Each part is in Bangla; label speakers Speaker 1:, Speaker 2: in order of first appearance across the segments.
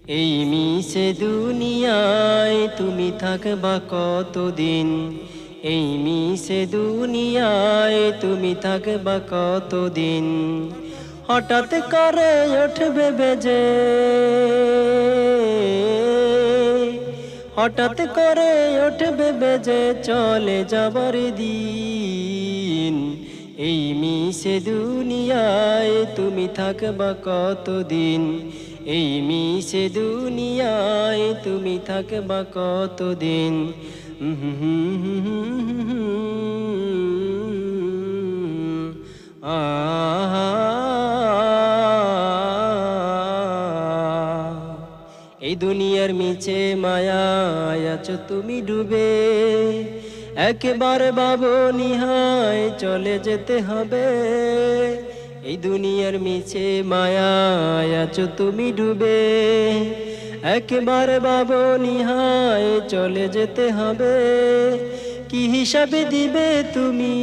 Speaker 1: এই মিশে দুনিয়ায় তুমি থাকবা কতদিন? এই মিশে দুনিয়ায় তুমি থাকবা কতদিন? হঠাৎ করে উঠবে বেজে, হঠাৎ করে উঠবে বেজে চলে যাবার দিন। এই মিশে দুনিয়ায় তুমি থাকবা কতদিন? এই মিশে দুনিয়ায় তুমি থাকবা কতদিন? এই দুনিয়ার মিছে মায়ায় আছো তুমি ডুবে, একেবারে ভাবো নিহায় চলে যেতে হবে। এই দুনিয়ার মিছে মায়ায় আছো তুমি ডুবে, একেবারে ভাবো নিহায় চলে যেতে হবে। কি হিসাবে দিবে তুমি,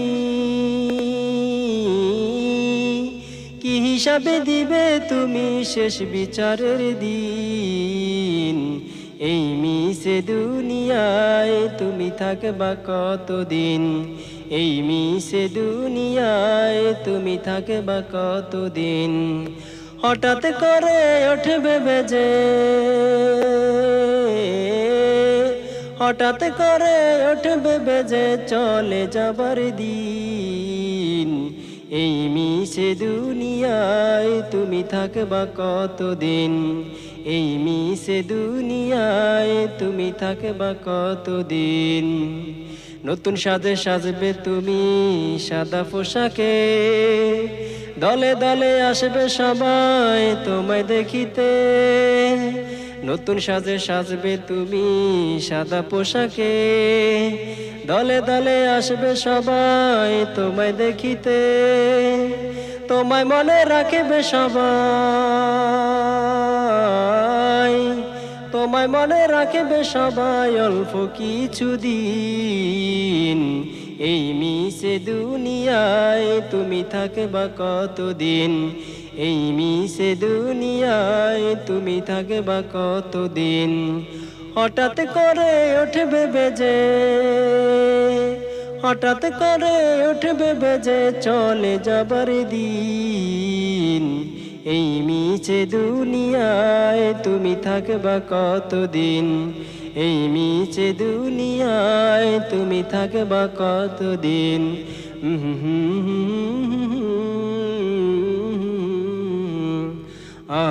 Speaker 1: কি হিসাবে দিবে তুমি শেষ বিচারের দিন? এই মিশে দুনিয়ায় তুমি থাকবা কতদিন? এই মিশে দুনিয়ায় তুমি থাকবা কতদিন? হঠাৎ করে উঠবে বেজে, হঠাৎ করে উঠবে বেজে চলে যাবার দিন। এই মিশে দুনিয়ায় তুমি থাকবা কতদিন? এই মিশে দুনিয়ায় তুমি থাকবা কতদিন? নতুন সাজে সাজবে তুমি সাদা পোশাকে, দলে দলে আসবে সবাই তোমায় দেখিতে। নতুন সাজে সাজবে তুমি সাদা পোশাকে, দলে দলে আসবে সবাই তোমায় দেখিতে। তোমায় মনে রাখবে সবাই, তোমায় মনে রাখবে সবাই অল্প কিছুদিন। এই মিশে দুনিয়ায় তুমি থাকবা কতদিন? এই মিশে দুনিয়ায় তুমি থাকবা কতদিন? হঠাৎ করে উঠবে বেজে, হঠাৎ করে উঠবে বেজে চলে যাবার দিন। এই মিছে দুনিয়ায় তুমি থাকবা কতদিন? এই মিছে দুনিয়ায় তুমি থাকবা কতদিন? আ